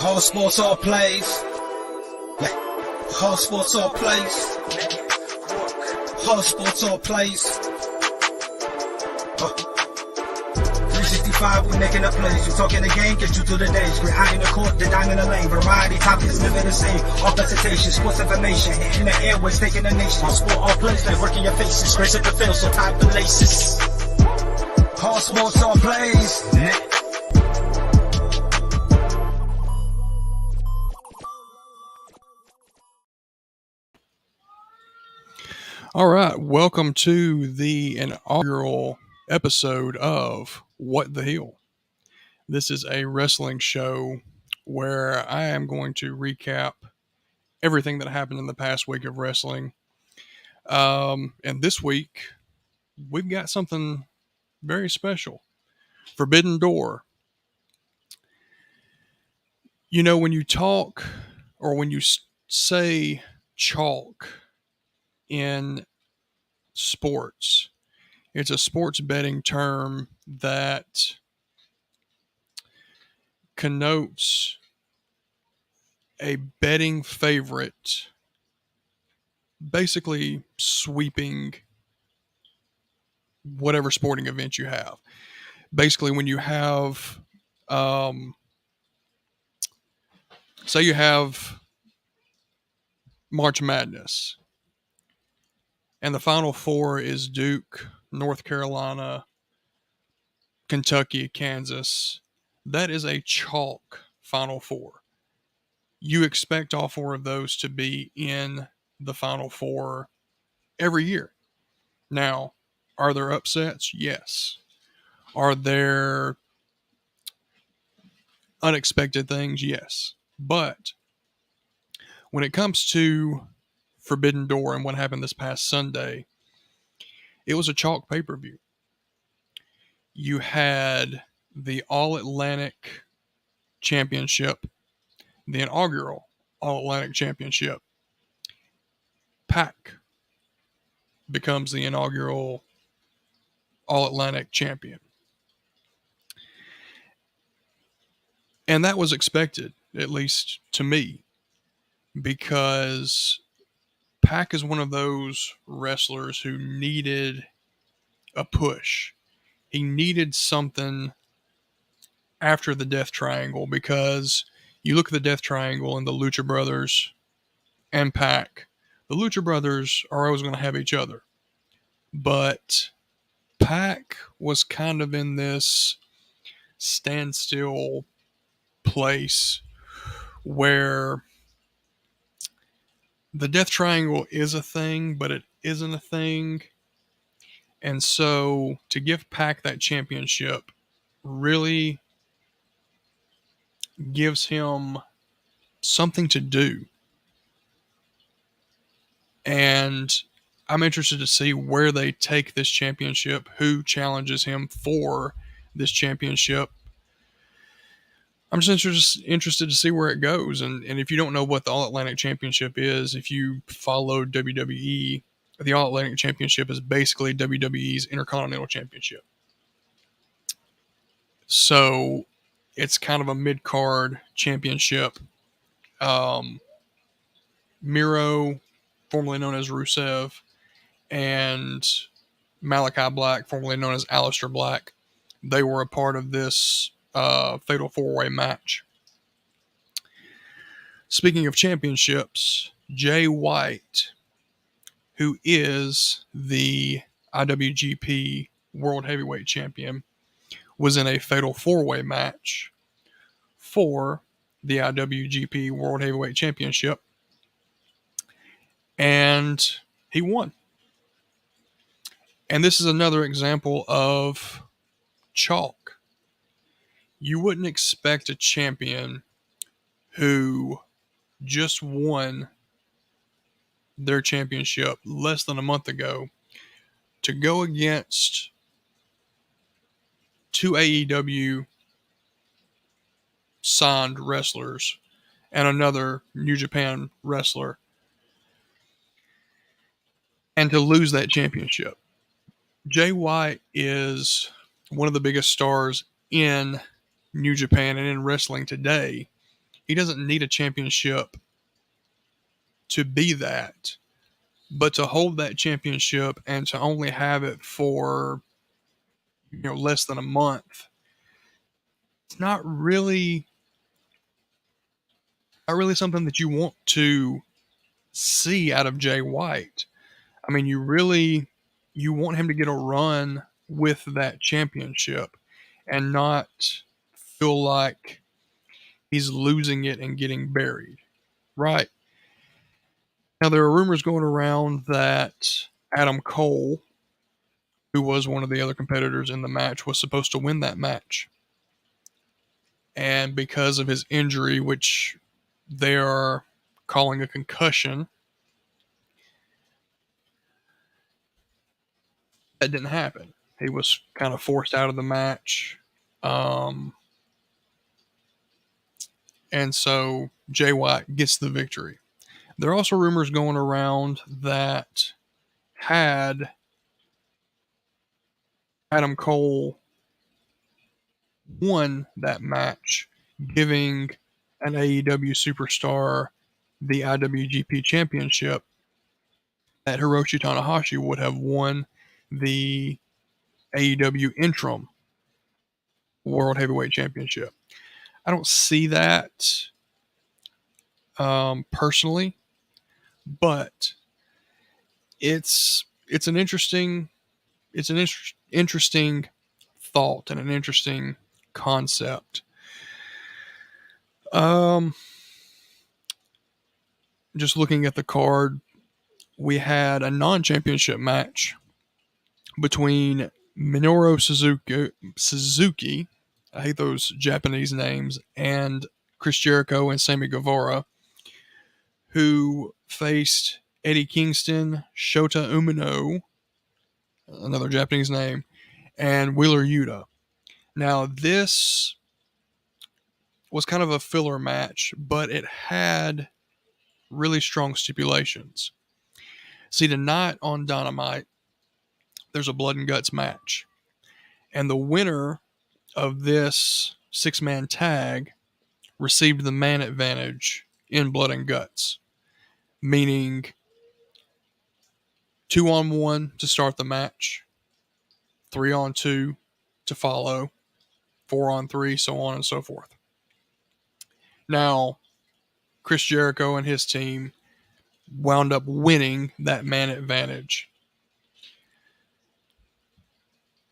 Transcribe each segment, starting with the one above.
All sports, all plays. All sports, all plays. All sports, all plays. 365, we making up plays. You talking the game, get you to the days. We're high in the court, the dime in the lane. Variety, topics, living the same. All presentation, sports information. Hitting the airways, taking the nation. All sport, all plays, like working your faces. Grace at the field, so tie the laces. All sports, all plays. All right, welcome to the inaugural episode of What the Hill. This is a wrestling show where I am going to recap everything that happened in the past week of wrestling. And this week, we've got something very special. Forbidden Door. You know, when you talk or when you say chalk in sports, it's a sports betting term that connotes a betting favorite basically sweeping whatever sporting event you have. Basically, when you have, say you have March Madness, and the Final Four is Duke, North Carolina, Kentucky, Kansas. That is a chalk Final Four. You expect all four of those to be in the Final Four every year. Now, are there upsets? Yes. Are there unexpected things? Yes. But when it comes to Forbidden Door and what happened this past Sunday, it was a chalk pay-per-view. You had the All-Atlantic Championship, the inaugural All-Atlantic Championship. Pac becomes the inaugural All-Atlantic champion. And that was expected, at least to me, because Pac is one of those wrestlers who needed a push. He needed something after the Death Triangle, because you look at the Death Triangle and the Lucha Brothers and Pac. The Lucha Brothers are always going to have each other. But Pac was kind of in this standstill place where the Death Triangle is a thing, but it isn't a thing. And so to give Pac that championship really gives him something to do. And I'm interested to see where they take this championship, who challenges him for this championship. I'm just interested to see where it goes. And if you don't know what the All-Atlantic Championship is, if you follow WWE, the All-Atlantic Championship is basically WWE's Intercontinental Championship. So it's kind of a mid-card championship. Miro, formerly known as Rusev, and Malachi Black, formerly known as Aleister Black, they were a part of this fatal four-way match. Speaking of championships, Jay White, who is the IWGP World Heavyweight Champion, was in a fatal four-way match for the IWGP World Heavyweight Championship, and he won. And this is another example of chalk. You wouldn't expect a champion who just won their championship less than a month ago to go against two AEW signed wrestlers and another New Japan wrestler and to lose that championship. Jay White is one of the biggest stars in New Japan and in wrestling today. He doesn't need a championship to be that, but to hold that championship and to only have it for less than a month, it's not really something that you want to see out of Jay White. I mean, you want him to get a run with that championship and not feel like he's losing it and getting buried. Right. Now, there are rumors going around that Adam Cole, who was one of the other competitors in the match, was supposed to win that match. And because of his injury, which they are calling a concussion, that didn't happen. He was kind of forced out of the match. And so Jay White gets the victory. There are also rumors going around that had Adam Cole won that match, giving an AEW superstar the IWGP Championship, that Hiroshi Tanahashi would have won the AEW Interim World Heavyweight Championship. I don't see that personally, but it's an interesting interesting thought and an interesting concept. Just looking at the card, we had a non-championship match between Minoru Suzuki, I hate those Japanese names, and Chris Jericho and Sammy Guevara, who faced Eddie Kingston, Shota Umino, another Japanese name, and Wheeler Yuta. Now, this was kind of a filler match, but it had really strong stipulations. See, tonight on Dynamite, there's a blood and guts match. And the winner of this 6-man tag received the man advantage in blood and guts, meaning 2-on-1 to start the match, 3-on-2 to follow, 4-on-3, so on and so forth. Now, Chris Jericho and his team wound up winning that man advantage.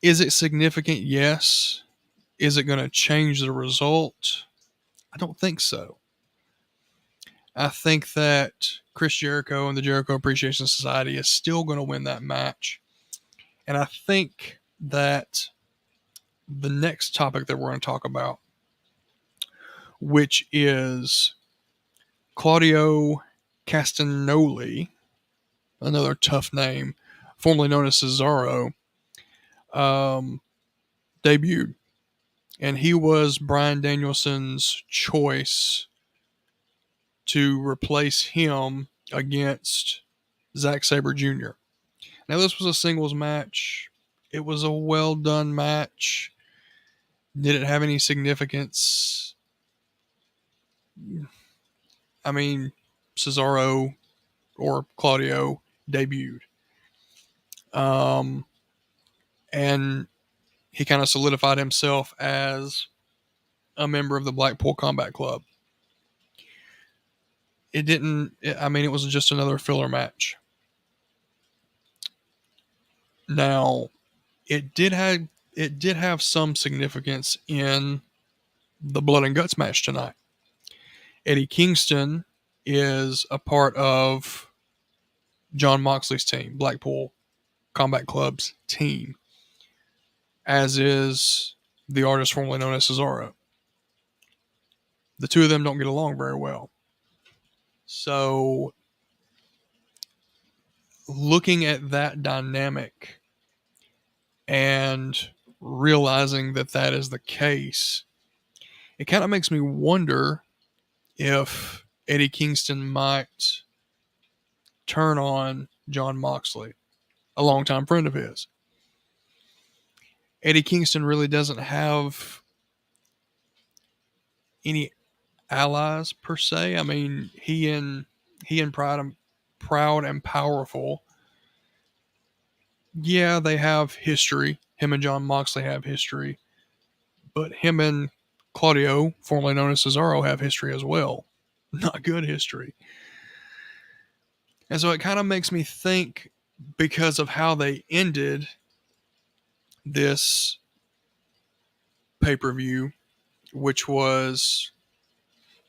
Is it significant? Yes. Is it going to change the result? I don't think so. I think that Chris Jericho and the Jericho Appreciation Society is still going to win that match. And I think that the next topic that we're going to talk about, which is Claudio Castagnoli, another tough name, formerly known as Cesaro, debuted. And he was Bryan Danielson's choice to replace him against Zack Sabre Jr. Now, this was a singles match. It was a well done match. Did it have any significance? I mean, Cesaro or Claudio debuted. And he kind of solidified himself as a member of the Blackpool Combat Club. It was just another filler match. Now, it did have some significance in the blood and guts match tonight. Eddie Kingston is a part of Jon Moxley's team, Blackpool Combat Club's team, as is the artist formerly known as Cesaro. The two of them don't get along very well. So, looking at that dynamic and realizing that that is the case, it kind of makes me wonder if Eddie Kingston might turn on Jon Moxley, a longtime friend of his. Eddie Kingston really doesn't have any allies per se. I mean, he and Proud and Powerful, yeah, they have history. Him and John Moxley have history, but him and Claudio, formerly known as Cesaro, have history as well. Not good history. And so it kind of makes me think, because of how they ended this pay per view, which was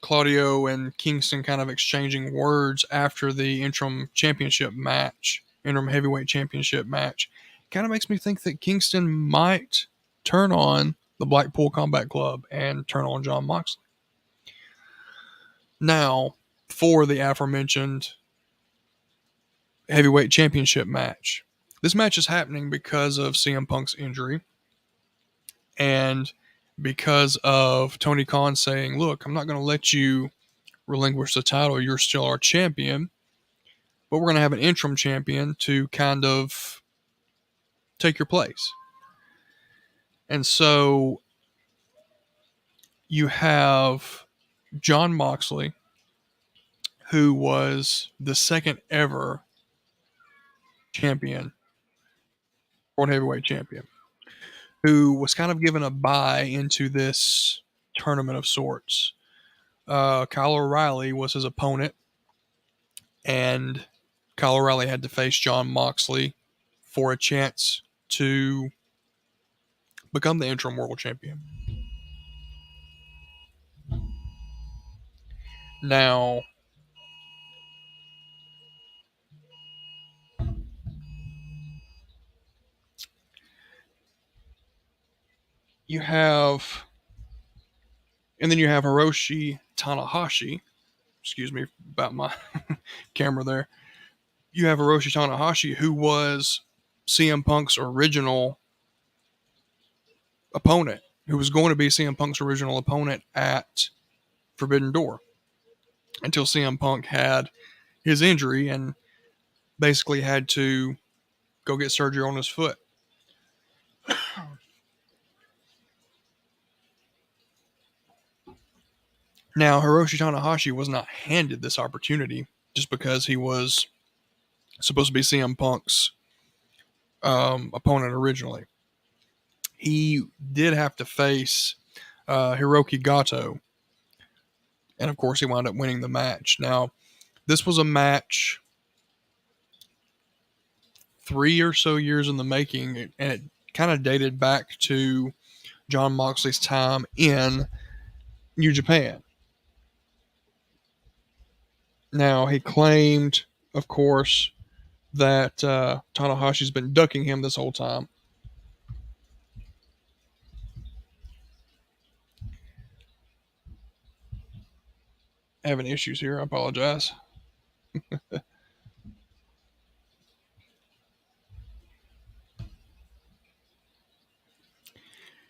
Claudio and Kingston kind of exchanging words after the interim heavyweight championship match, kind of makes me think that Kingston might turn on the Blackpool Combat Club and turn on John Moxley. Now, for the aforementioned heavyweight championship match, this match is happening because of CM Punk's injury and because of Tony Khan saying, look, I'm not going to let you relinquish the title. You're still our champion, but we're going to have an interim champion to kind of take your place. And so you have John Moxley, who was the second ever champion, world heavyweight champion, who was kind of given a bye into this tournament of sorts. Kyle O'Reilly was his opponent, and Kyle O'Reilly had to face John Moxley for a chance to become the interim world champion. Now, you have Hiroshi Tanahashi. Excuse me about my camera there. You have Hiroshi Tanahashi, who was CM Punk's original opponent, who was going to be CM Punk's original opponent at Forbidden Door, until CM Punk had his injury and basically had to go get surgery on his foot. Now, Hiroshi Tanahashi was not handed this opportunity just because he was supposed to be CM Punk's opponent originally. He did have to face Hiroki Goto, and of course he wound up winning the match. Now, this was a match 3 or so years in the making, and it kind of dated back to John Moxley's time in New Japan. Now, he claimed, of course, that Tanahashi's been ducking him this whole time. Having issues here, I apologize.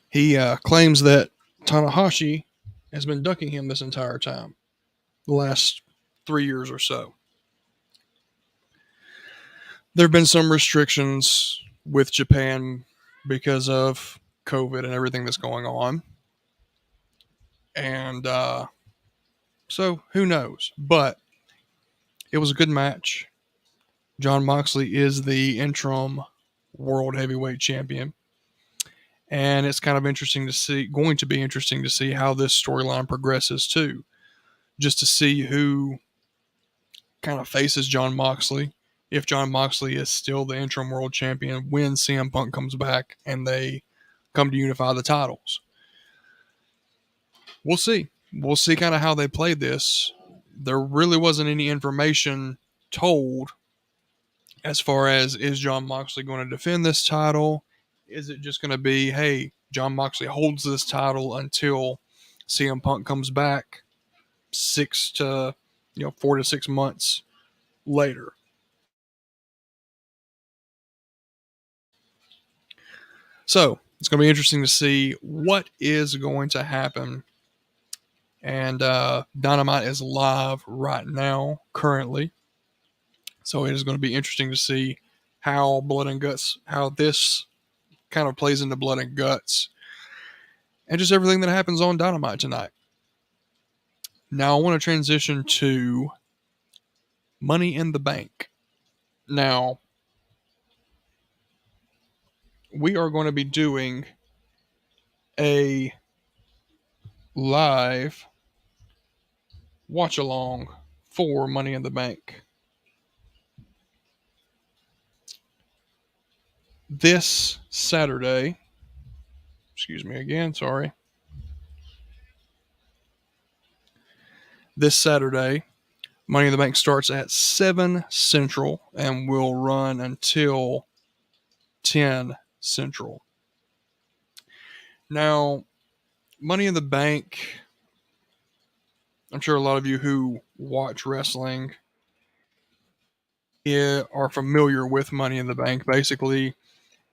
He claims that Tanahashi has been ducking him this entire time, the last 3 years or so. There have been some restrictions with Japan because of COVID and everything that's going on. And so who knows? But it was a good match. John Moxley is the interim world heavyweight champion. And it's kind of going to be interesting to see how this storyline progresses too. Just to see who kind of faces John Moxley. If John Moxley is still the interim world champion when CM Punk comes back and they come to unify the titles. We'll see. We'll see kind of how they play this. There really wasn't any information told as far as, is John Moxley going to defend this title? Is it just going to be, hey, John Moxley holds this title until CM Punk comes back 4 to 6 months later? So it's going to be interesting to see what is going to happen. And Dynamite is live right now, currently. So it is going to be interesting to see how this kind of plays into Blood and Guts, and just everything that happens on Dynamite tonight. Now I want to transition to Money in the Bank. Now, we are going to be doing a live watch along for Money in the Bank. This Saturday, excuse me again, sorry. This Saturday, Money in the Bank starts at 7 Central and will run until 10 Central. Now, Money in the Bank, I'm sure a lot of you who watch wrestling are familiar with Money in the Bank. Basically,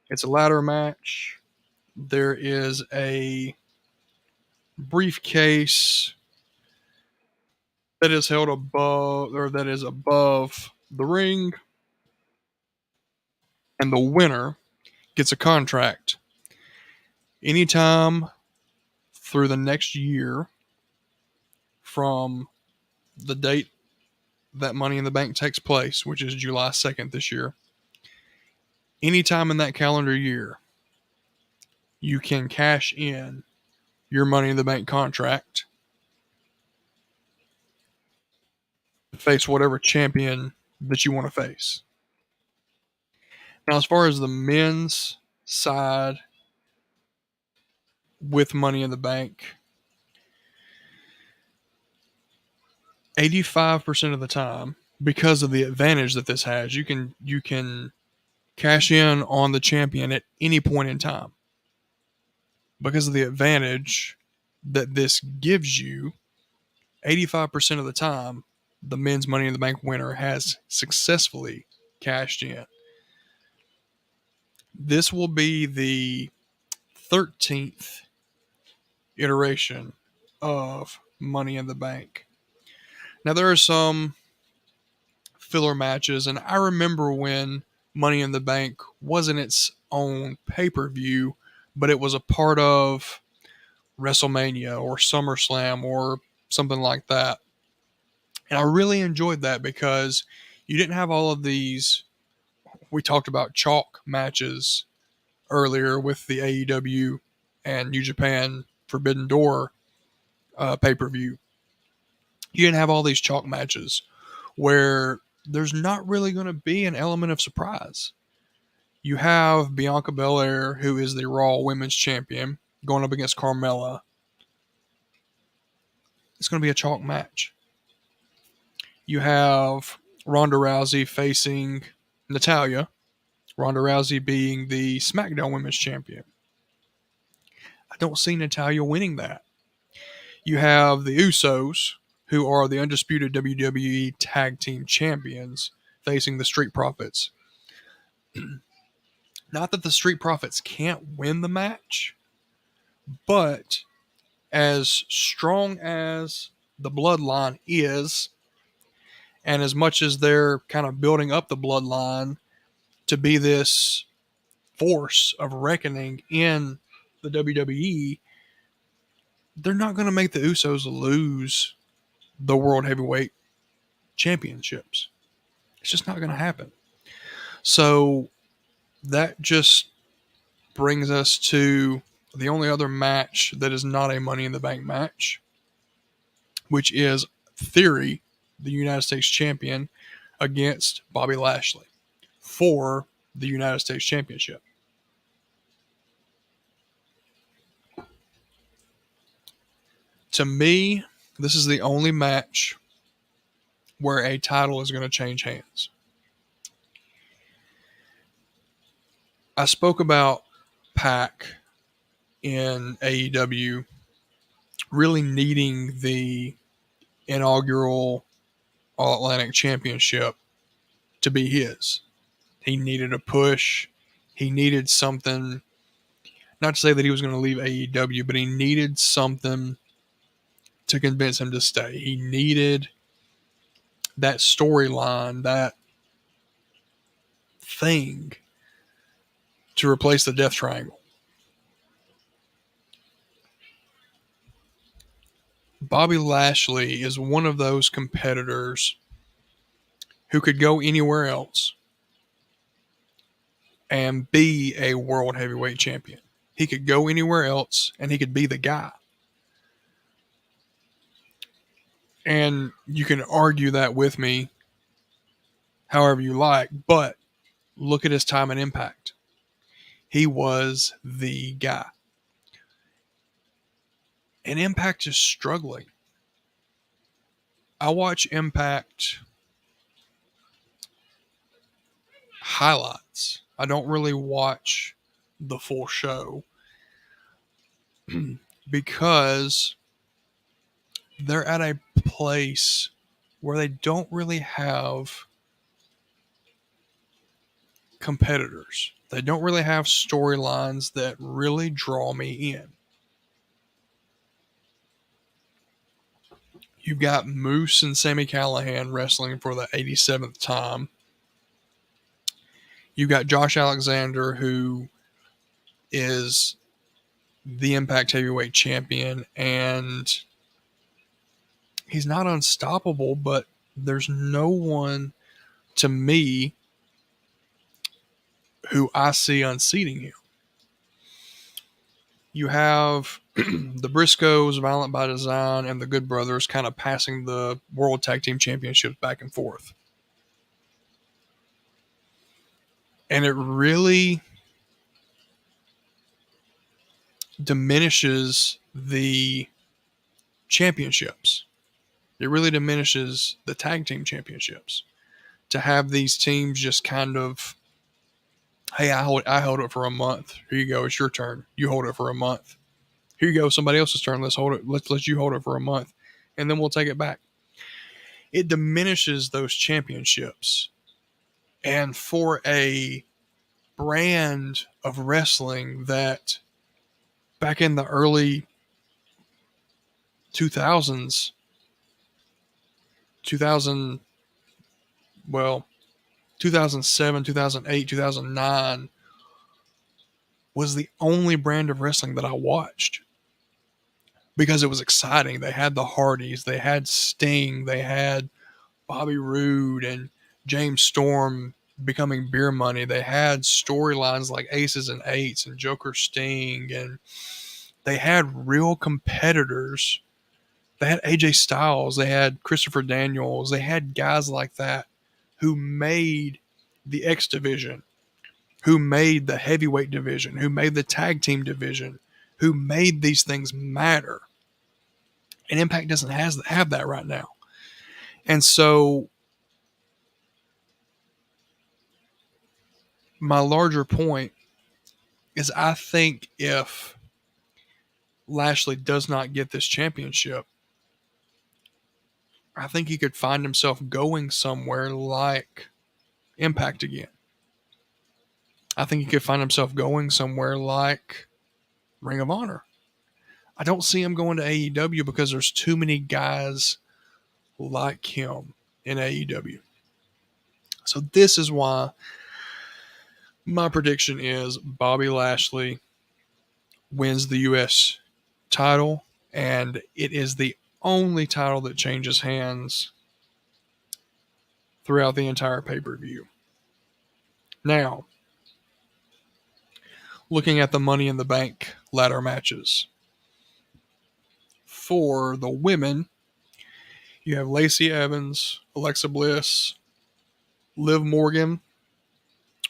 it's a ladder match. There is a briefcase that is held above, or that is above the ring, and the winner gets a contract anytime through the next year from the date that Money in the Bank takes place, which is July 2nd this year. Anytime in that calendar year, you can cash in your Money in the Bank contract to face whatever champion that you want to face. Now, as far as the men's side with Money in the Bank, 85% of the time, because of the advantage that this has, you can cash in on the champion at any point in time. Because of the advantage that this gives you, 85% of the time, the men's Money in the Bank winner has successfully cashed in. This will be the 13th iteration of Money in the Bank. Now, there are some filler matches, and I remember when Money in the Bank wasn't its own pay-per-view, but it was a part of WrestleMania or SummerSlam or something like that. And I really enjoyed that because you didn't have all of these. We talked about chalk matches earlier with the AEW and New Japan Forbidden Door pay-per-view. You didn't have all these chalk matches where there's not really going to be an element of surprise. You have Bianca Belair, who is the Raw Women's Champion, going up against Carmella. It's going to be a chalk match. You have Ronda Rousey facing Natalya. Ronda Rousey being the SmackDown Women's Champion. I don't see Natalya winning that. You have the Usos, who are the undisputed WWE Tag Team Champions, facing the Street Profits. Not that the Street Profits can't win the match, but as strong as the bloodline is, and as much as they're kind of building up the bloodline to be this force of reckoning in the WWE, they're not going to make the Usos lose the World Heavyweight Championships. It's just not going to happen. So that just brings us to the only other match that is not a Money in the Bank match, which is Theory, the United States Champion, against Bobby Lashley for the United States Championship. To me, this is the only match where a title is going to change hands. I spoke about Pac in AEW really needing the inaugural All-Atlantic Championship to be his. He needed a push. He needed something, not to say that he was going to leave AEW, but he needed something to convince him to stay. He needed that storyline, that thing to replace the Death Triangle. Bobby Lashley is one of those competitors who could go anywhere else and be a world heavyweight champion. He could go anywhere else and he could be the guy. And you can argue that with me however you like, but look at his time and Impact. He was the guy. And Impact is struggling. I watch Impact highlights. I don't really watch the full show because they're at a place where they don't really have competitors. They don't really have storylines that really draw me in. You've got Moose and Sami Callihan wrestling for the 87th time. You've got Josh Alexander, who is the Impact Heavyweight Champion, and he's not unstoppable, but there's no one to me who I see unseating him. You have the Briscoes, Violent by Design, and the Good Brothers kind of passing the World Tag Team Championships back and forth. And it really diminishes the championships. It really diminishes the tag team championships to have these teams just kind of, hey, I held it for a month. Here you go. It's your turn. You hold it for a month. Here you go. Somebody else's turn. Let's hold it. Let's let you hold it for a month, and then we'll take it back. It diminishes those championships. And for a brand of wrestling that back in the early 2000s, 2007, 2008, 2009 was the only brand of wrestling that I watched because it was exciting. They had the Hardys, they had Sting, they had Bobby Roode and James Storm becoming Beer Money. They had storylines like Aces and Eights and Joker Sting, and they had real competitors. They had AJ Styles, they had Christopher Daniels, they had guys like that who made the X division, who made the heavyweight division, who made the tag team division, who made these things matter. And Impact doesn't have that right now. And so my larger point is I think if Lashley does not get this championship, I think he could find himself going somewhere like Impact again. I think he could find himself going somewhere like Ring of Honor. I don't see him going to AEW because there's too many guys like him in AEW. So this is why my prediction is Bobby Lashley wins the U.S. title, and it is the only title that changes hands throughout the entire pay-per-view. Now, looking at the Money in the Bank ladder matches. For the women, you have Lacey Evans, Alexa Bliss, Liv Morgan,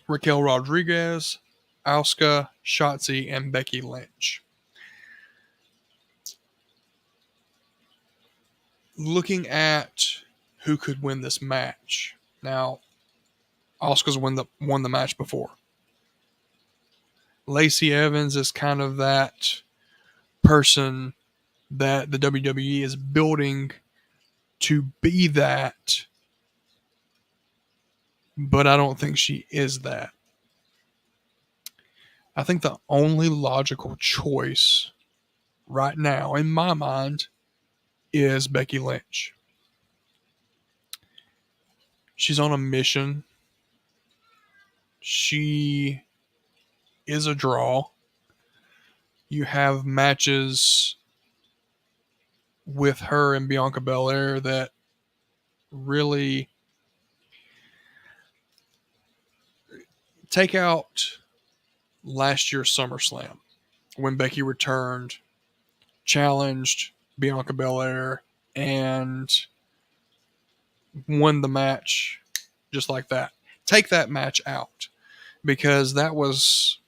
Raquel Rodriguez, Asuka, Shotzi, and Becky Lynch. Looking at who could win this match. Now, Asuka's won the match before. Lacey Evans is kind of that person that the WWE is building to be that, but I don't think she is that. I think the only logical choice right now, in my mind, is Becky Lynch. She's on a mission. She is a draw. You have matches with her and Bianca Belair that really take out last year's SummerSlam when Becky returned, challenged Bianca Belair, and won the match just like that. Take that match out because that was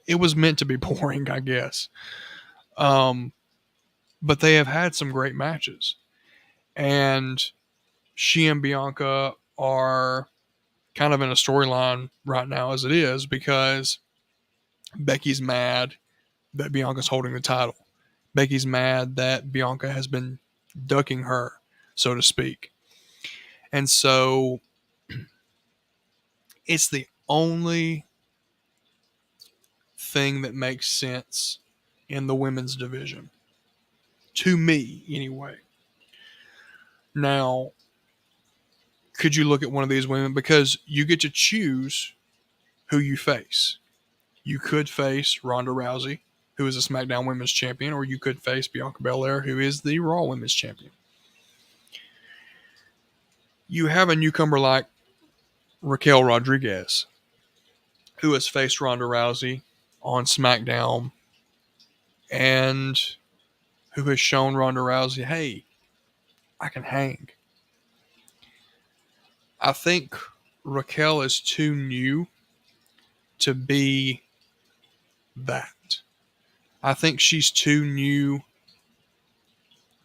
it was meant to be boring, I guess. But they have had some great matches, and she and Bianca are kind of in a storyline right now as it is because Becky's mad that Bianca's holding the title. Becky's mad that Bianca has been ducking her, so to speak. And so it's the only thing that makes sense in the women's division. To me, anyway. Now, could you look at one of these women? Because you get to choose who you face. You could face Ronda Rousey, who is a SmackDown Women's Champion, or you could face Bianca Belair, who is the Raw Women's Champion. You have a newcomer like Raquel Rodriguez, who has faced Ronda Rousey on SmackDown and who has shown Ronda Rousey, hey, I can hang. I think Raquel is too new to be that. I think she's too new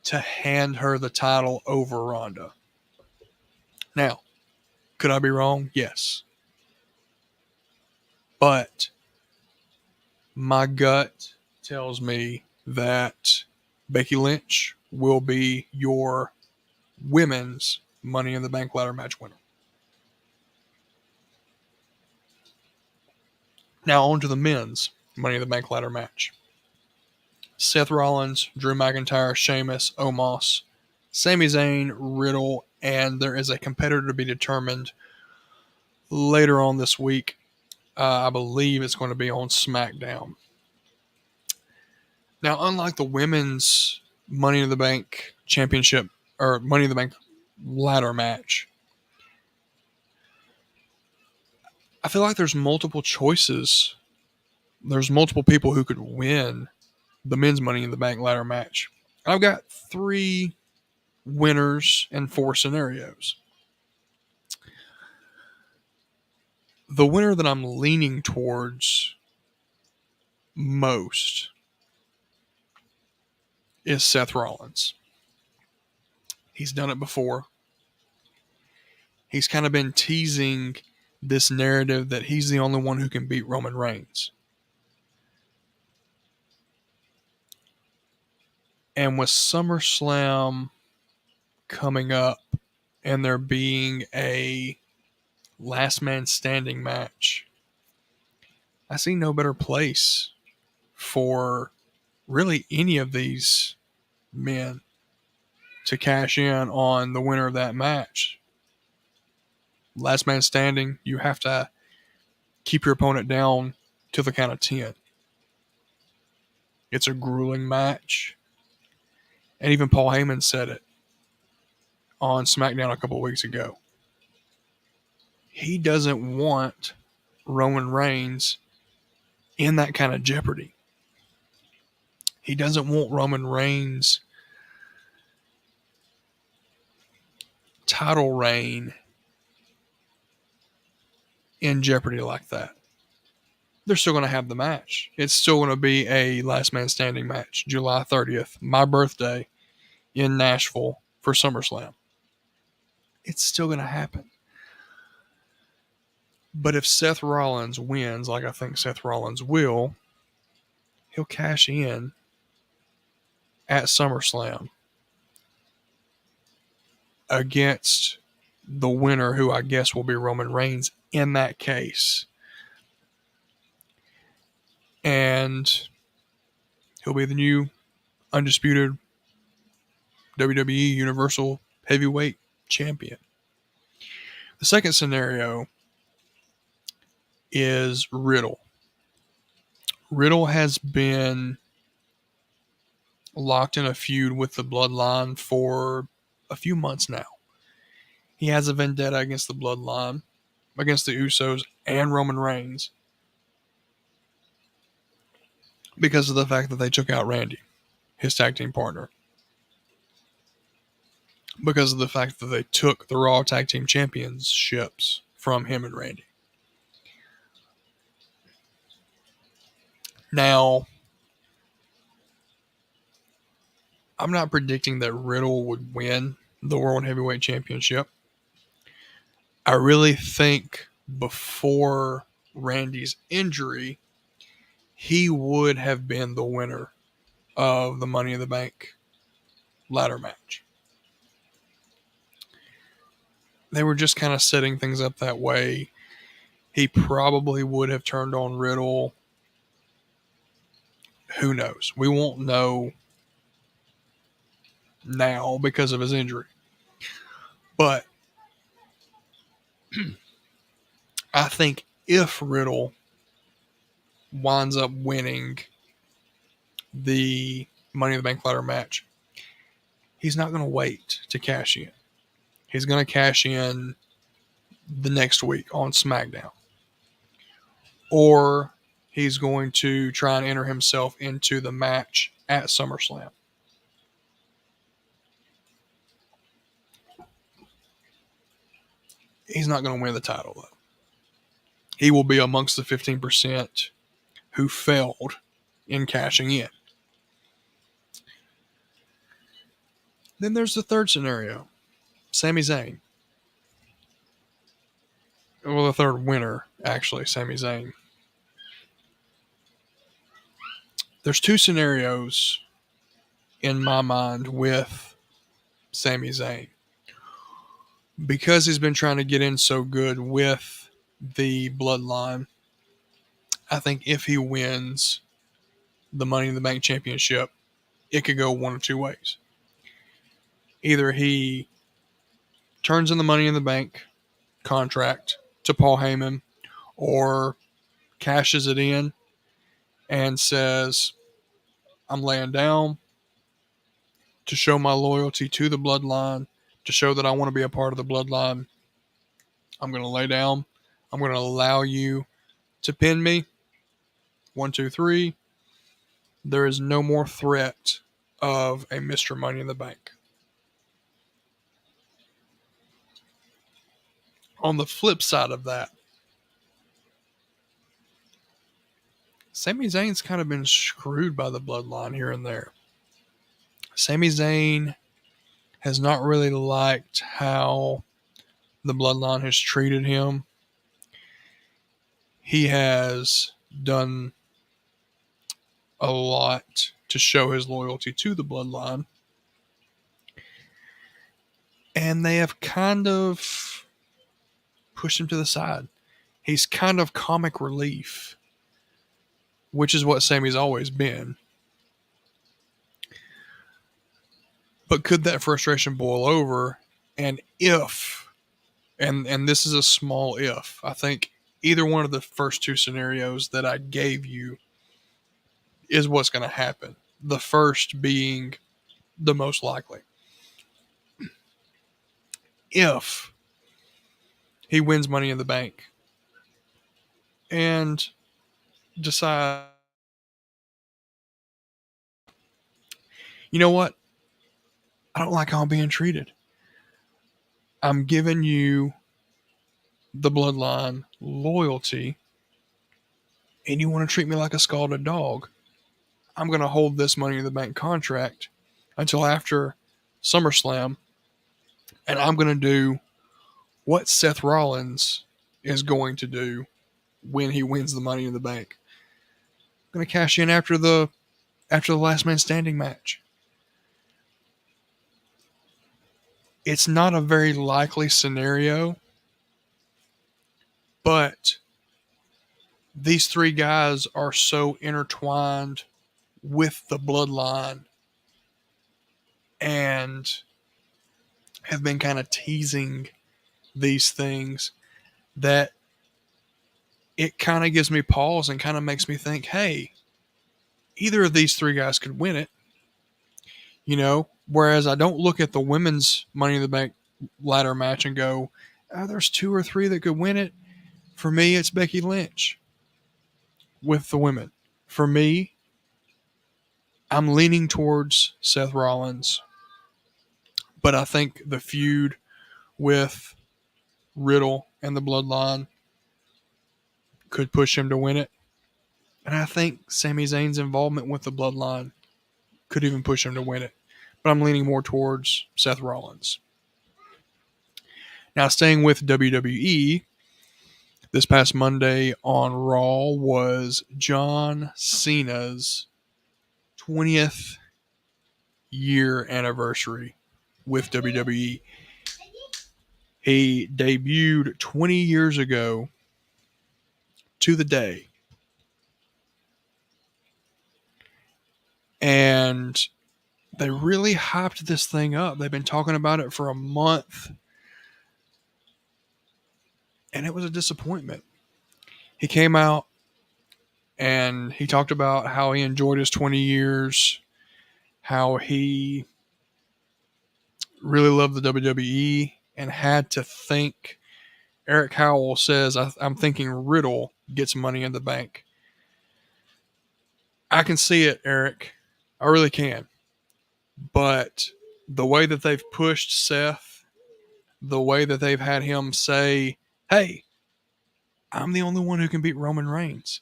to hand her the title over Ronda. Now, could I be wrong? Yes. But my gut tells me that Becky Lynch will be your women's Money in the Bank ladder match winner. Now on to the men's Money in the Bank ladder match. Seth Rollins, Drew McIntyre, Sheamus, Omos, Sami Zayn, Riddle, and there is a competitor to be determined later on this week. I believe it's going to be on SmackDown. Now, unlike the women's Money in the Bank championship or Money in the Bank ladder match, I feel like there's multiple choices. There's multiple people who could win the men's Money in the Bank ladder match. I've got 3 winners and 4 scenarios. The winner that I'm leaning towards most is Seth Rollins. He's done it before. He's kind of been teasing this narrative that he's the only one who can beat Roman Reigns. And with SummerSlam coming up and there being a last man standing match, I see no better place for really any of these men to cash in on the winner of that match. Last man standing, you have to keep your opponent down to the count of 10. It's a grueling match. And even Paul Heyman said it on SmackDown a couple of weeks ago. He doesn't want Roman Reigns in that kind of jeopardy. He doesn't want Roman Reigns' title reign in jeopardy like that. They're still going to have the match. It's still going to be a last man standing match, July 30th, my birthday, in Nashville for SummerSlam. It's still going to happen. But if Seth Rollins wins, like I think Seth Rollins will, he'll cash in at SummerSlam against the winner, who I guess will be Roman Reigns in that case. And he'll be the new undisputed WWE Universal Heavyweight Champion. The second scenario is Riddle. Riddle has been locked in a feud with the Bloodline for a few months now. He has a vendetta against the Bloodline, against the Usos and Roman Reigns, because of the fact that they took out Randy, his tag team partner. Because of the fact that they took the Raw Tag Team Championships from him and Randy. Now, I'm not predicting that Riddle would win the World Heavyweight Championship. I really think before Randy's injury, he would have been the winner of the Money in the Bank ladder match. They were just kind of setting things up that way. He probably would have turned on Riddle. Who knows? We won't know now because of his injury. But I think if Riddle winds up winning the Money in the Bank ladder match, he's not going to wait to cash in. He's going to cash in the next week on SmackDown. Or he's going to try and enter himself into the match at SummerSlam. He's not going to win the title, though. He will be amongst the 15% who failed in cashing in. Then there's the third scenario. Sami Zayn. Well, the third winner, actually, Sami Zayn. There's two scenarios in my mind with Sami Zayn. Because he's been trying to get in so good with the Bloodline, I think if he wins the Money in the Bank Championship, it could go one of two ways. Either he turns in the Money in the Bank contract to Paul Heyman, or cashes it in and says, I'm laying down to show my loyalty to the Bloodline, to show that I want to be a part of the Bloodline. I'm going to lay down. I'm going to allow you to pin me. 1, 2, 3. There is no more threat of a Mr. Money in the Bank. On the flip side of that, Sami Zayn's kind of been screwed by the Bloodline here and there. Sami Zayn has not really liked how the Bloodline has treated him. He has done a lot to show his loyalty to the Bloodline. And they have kind of pushed him to the side. He's kind of comic relief, which is what Sami's always been. But could that frustration boil over? And if, and this is a small if, I think either one of the first two scenarios that I gave you is what's going to happen. The first being the most likely. If he wins Money in the Bank and decide, you know what? I don't like how I'm being treated. I'm giving you the Bloodline loyalty, and you want to treat me like a scalded dog. I'm going to hold this Money in the Bank contract until after SummerSlam, and I'm going to do what Seth Rollins is going to do when he wins the Money in the Bank. I'm going to cash in after the Last Man Standing match. It's not a very likely scenario, but these three guys are so intertwined with the Bloodline and have been kind of teasing these things that it kind of gives me pause and kind of makes me think, hey, either of these three guys could win it. Whereas I don't look at the women's Money in the Bank ladder match and go, there's 2 or 3 that could win it. For me, it's Becky Lynch with the women. For me, I'm leaning towards Seth Rollins, but I think the feud with Riddle and the Bloodline could push him to win it. And I think Sami Zayn's involvement with the Bloodline could even push him to win it. But I'm leaning more towards Seth Rollins. Now, staying with WWE, this past Monday on Raw was John Cena's 20th year anniversary with WWE. He debuted 20 years ago to the day. And they really hyped this thing up. They've been talking about it for a month. And it was a disappointment. He came out and he talked about how he enjoyed his 20 years, how he really loved the WWE and had to think. Eric Howell says, I'm thinking Riddle gets Money in the Bank. I can see it, Eric. I really can. But the way that they've pushed Seth, the way that they've had him say, hey, I'm the only one who can beat Roman Reigns,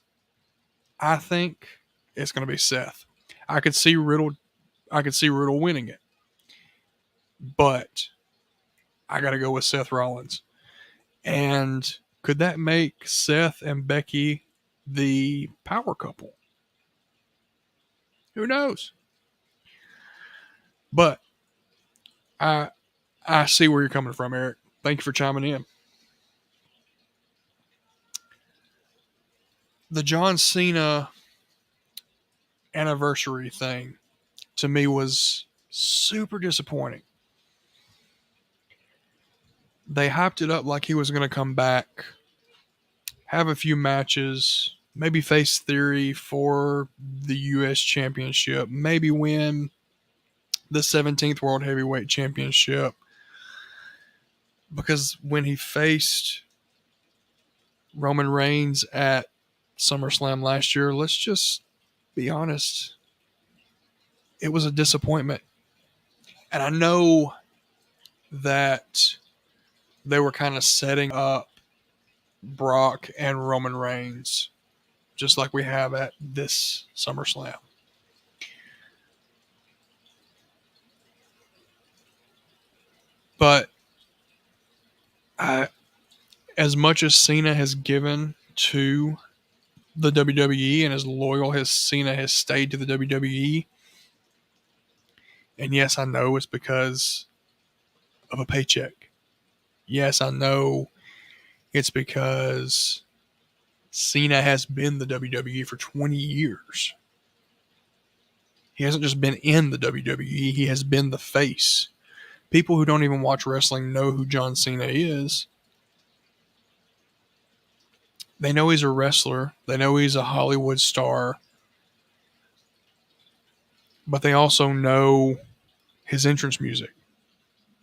I think it's going to be Seth. I could see Riddle winning it. But I got to go with Seth Rollins. And could that make Seth and Becky the power couple? Who knows? But I see where you're coming from, Eric. Thank you for chiming in. The John Cena anniversary thing to me was super disappointing. They hyped it up like he was going to come back, have a few matches, maybe face Theory for the U.S. Championship, maybe win the 17th World Heavyweight Championship. Because when he faced Roman Reigns at SummerSlam last year, let's just be honest, it was a disappointment. And I know that they were kind of setting up Brock and Roman Reigns, just like we have at this SummerSlam. But as much as Cena has given to the WWE and as loyal as Cena has stayed to the WWE, and yes, I know it's because of a paycheck. Yes, I know it's because Cena has been the WWE for 20 years. He hasn't just been in the WWE, he has been the face. People who don't even watch wrestling know who John Cena is. They know he's a wrestler. They know he's a Hollywood star. But they also know his entrance music.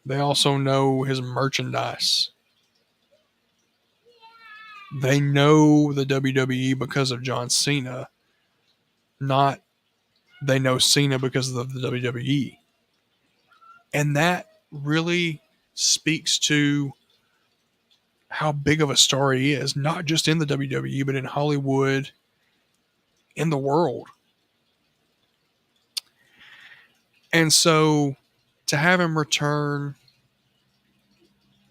They also know his merchandise. They know the WWE because of John Cena, not they know Cena because of the WWE. And that really speaks to how big of a star he is, not just in the WWE, but in Hollywood, in the world. And so to have him return,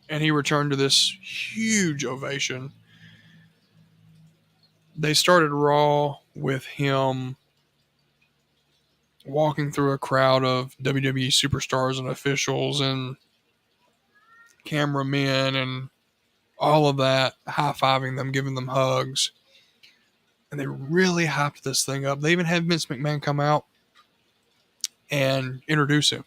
and he returned to this huge ovation. They started Raw with him walking through a crowd of WWE superstars and officials and cameramen and all of that, high-fiving them, giving them hugs. And they really hyped this thing up. They even had Vince McMahon come out and introduce him.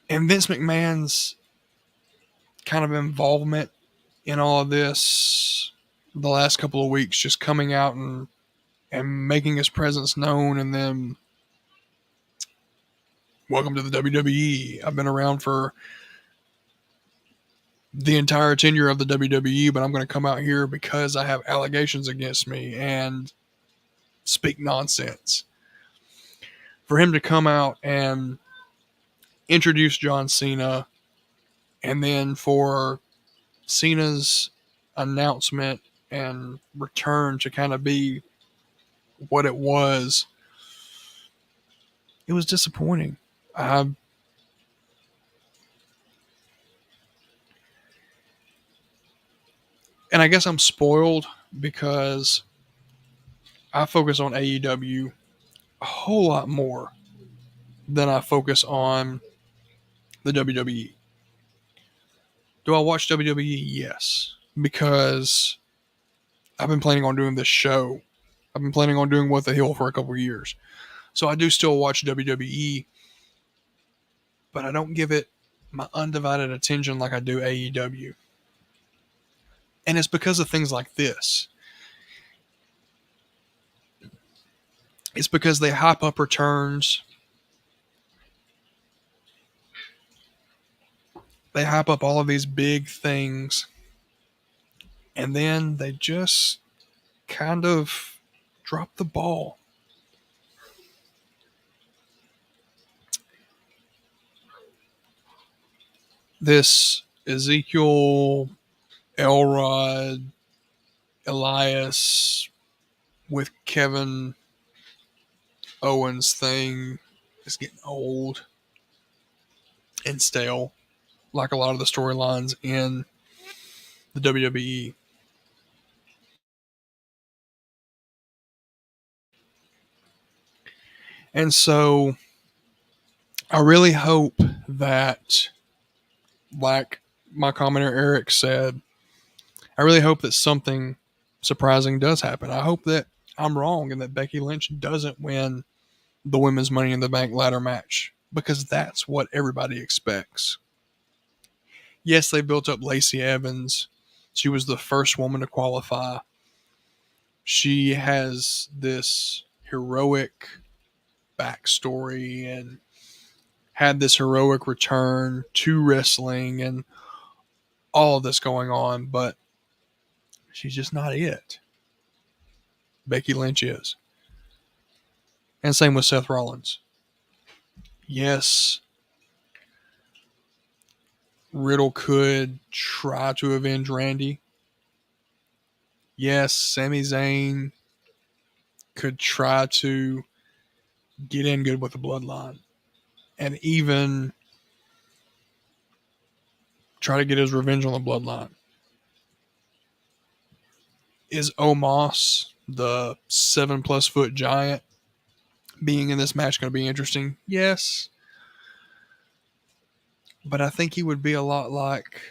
And Vince McMahon's kind of involvement in all of this the last couple of weeks, just coming out and making his presence known, and then welcome to the WWE. I've been around for the entire tenure of the WWE, but I'm going to come out here because I have allegations against me and speak nonsense. For him to come out and introduce John Cena, and then for Cena's announcement and return to kind of be what it was disappointing. And I guess I'm spoiled because I focus on AEW a whole lot more than I focus on the WWE. Do I watch WWE? Yes, because I've been planning on doing this show. I've been planning on doing What the Hill for a couple of years. So I do still watch WWE, but I don't give it my undivided attention like I do AEW. And it's because of things like this. It's because they hype up returns. They hype up all of these big things. And then they just kind of drop the ball. This Ezekiel, Elrod, Elias with Kevin Owens thing is getting old and stale, like a lot of the storylines in the WWE. And so I really hope that, like my commenter Eric said, I really hope that something surprising does happen. I hope that I'm wrong and that Becky Lynch doesn't win the women's Money in the Bank ladder match, because that's what everybody expects. Yes, they built up Lacey Evans. She was the first woman to qualify. She has this heroic backstory and had this heroic return to wrestling and all of this going on, but she's just not it. Becky Lynch is. And same with Seth Rollins. Yes, Riddle could try to avenge Randy. Yes, Sami Zayn could try to get in good with the bloodline and even try to get his revenge on the bloodline. Is Omos, the 7+ foot giant, being in this match going to be interesting? Yes. But I think he would be a lot like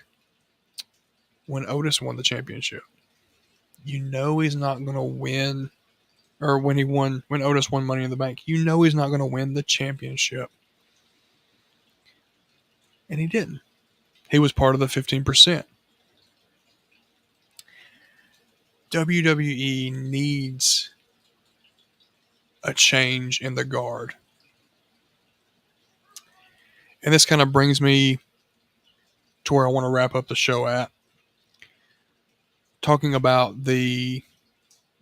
when Otis won the championship. You know he's not going to win, or when Otis won Money in the Bank, you know he's not going to win the championship. And he didn't. He was part of the 15%. WWE needs a change in the guard. And this kind of brings me to where I want to wrap up the show at. Talking about the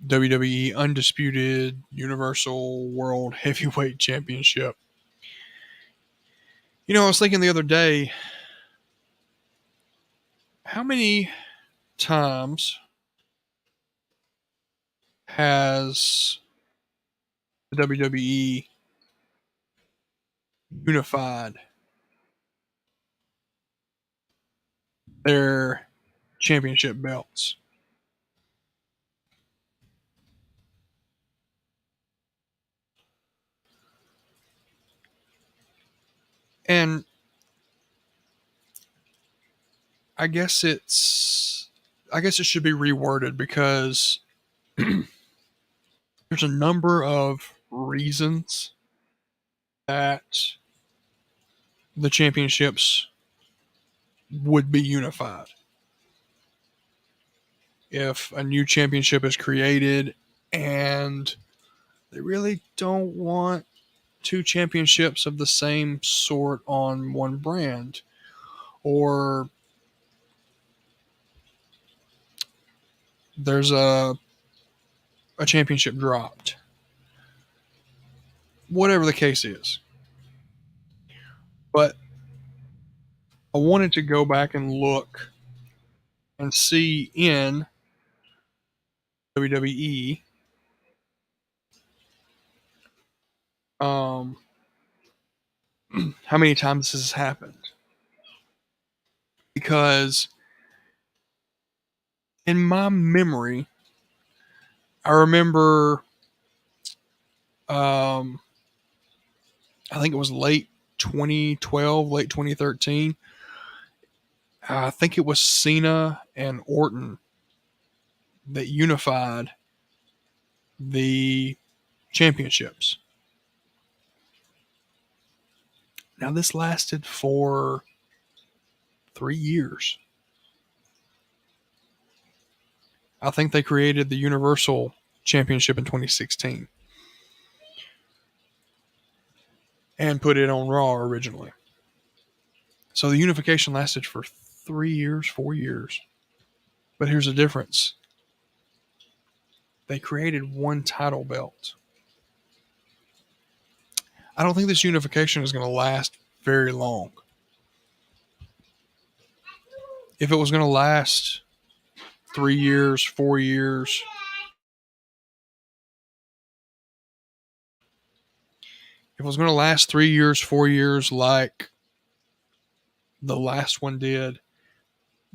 WWE Undisputed Universal World Heavyweight Championship. You know, I was thinking the other day, how many times has the WWE unified their championship belts? And I guess it should be reworded, because there's a number of reasons that the championships would be unified. if a new championship is created and they really don't want two championships of the same sort on one brand, or there's a championship dropped, whatever the case is. But I wanted to go back and look and see in WWE how many times this has happened. Because in my memory, I remember, I think it was late 2012, late 2013. I think it was Cena and Orton that unified the championships. Now, this lasted for 3 years. I think they created the Universal Championship in 2016 and put it on Raw originally. So the unification lasted for 3 years, 4 years. But here's the difference. They created one title belt. I don't think this unification is going to last very long. If it was going to last 3 years, 4 years, if it was going to last 3 years, 4 years like the last one did,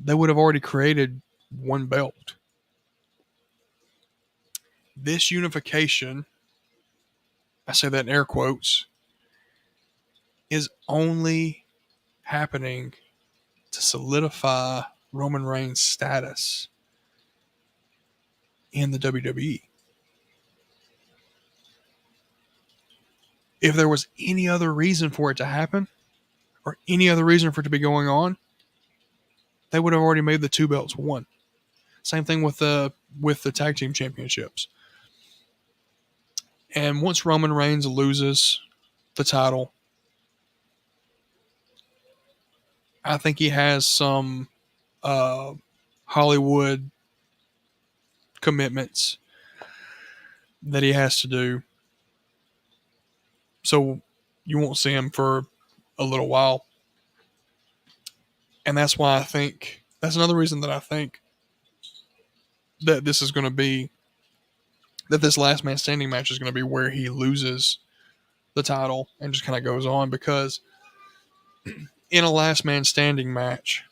they would have already created one belt. This unification, I say that in air quotes, is only happening to solidify Roman Reigns' status in the WWE. If there was any other reason for it to happen, or any other reason for it to be going on, they would have already made the two belts one. Same thing with the tag team championships. And once Roman Reigns loses the title, I think he has some Hollywood commitments that he has to do. So you won't see him for a little while. And that's why that's another reason that I think that this is going to be, that this last man standing match is going to be where he loses the title and just kind of goes on, because in a last man standing match,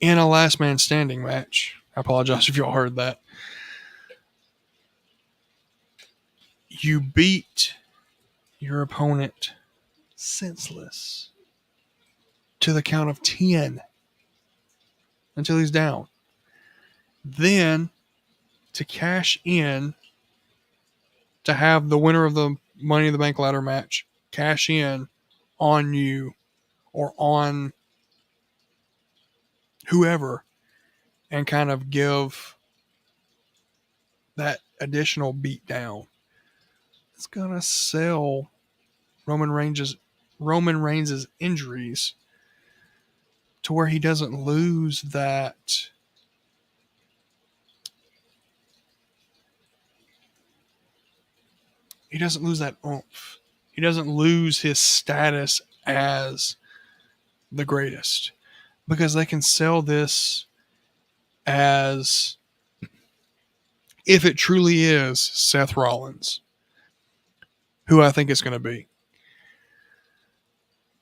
I apologize if y'all heard that, you beat your opponent senseless to the count of 10 until he's down. Then, to cash in, to have the winner of the Money in the Bank ladder match cash in on you or on whoever and kind of give that additional beat down, it's going to sell Roman Reigns' injuries to where he doesn't lose that oomph. He doesn't lose his status as the greatest, because they can sell this as if it truly is Seth Rollins, who I think it's going to be.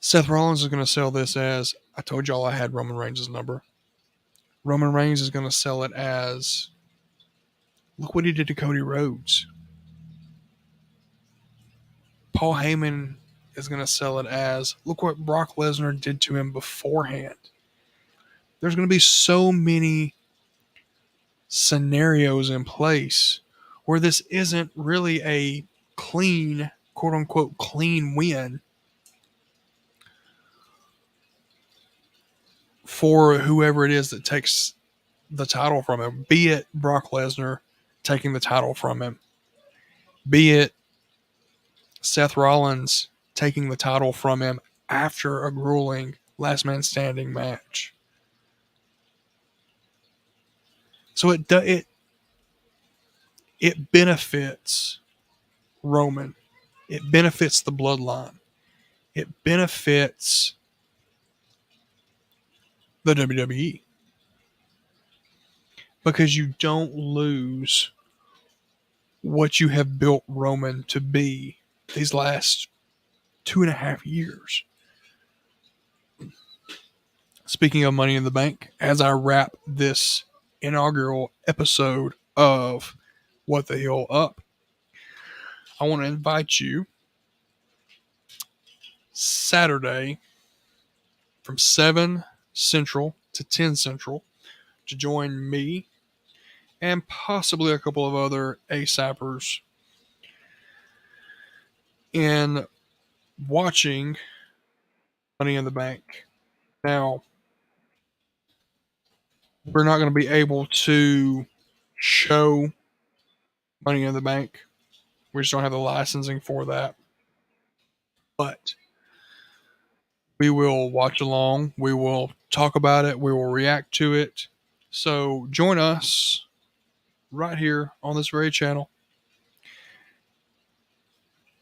Seth Rollins is going to sell this as, I told y'all I had Roman Reigns' number. Roman Reigns is going to sell it as, look what he did to Cody Rhodes. Paul Heyman is going to sell it as, look what Brock Lesnar did to him beforehand. There's going to be so many scenarios in place where this isn't really a clean, quote unquote, clean win for whoever it is that takes the title from him, be it Brock Lesnar taking the title from him, be it Seth Rollins taking the title from him after a grueling last man standing match. So it benefits Roman. It benefits the bloodline. It benefits the WWE. Because you don't lose what you have built Roman to be these last 2.5 years. Speaking of Money in the Bank, as I wrap this inaugural episode of What the Hell Up, I want to invite you Saturday from 7 Central to 10 Central to join me and possibly a couple of other ASAPers in watching Money in the Bank. Now, we're not going to be able to show Money in the Bank. We just don't have the licensing for that. But we will watch along. We will talk about it. We will react to it. So join us right here on this very channel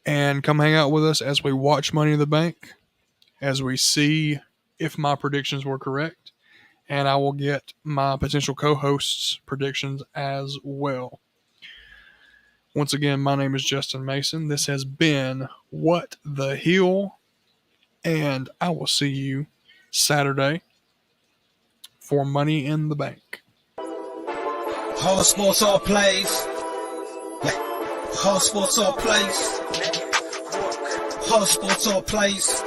and come hang out with us as we watch Money in the Bank, as we see if my predictions were correct, and I will get my potential co-hosts' predictions as well. Once again, my name is Justin Mason. This has been What the Hill, and I will see you Saturday for Money in the Bank. All sports, all plays. All sports, all plays. All sports, all plays.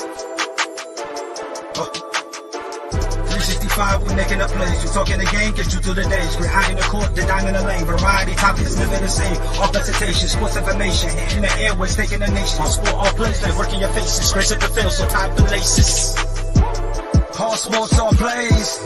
365, we making up plays. We talking the game, get you through the days. We're high in the court, the dime in the lane. Variety topics, living the same. All presentation, sports information. In the airways, taking the nation. All sport, all plays, like working your faces. Grace at the field, so tie the laces. All sports, all plays.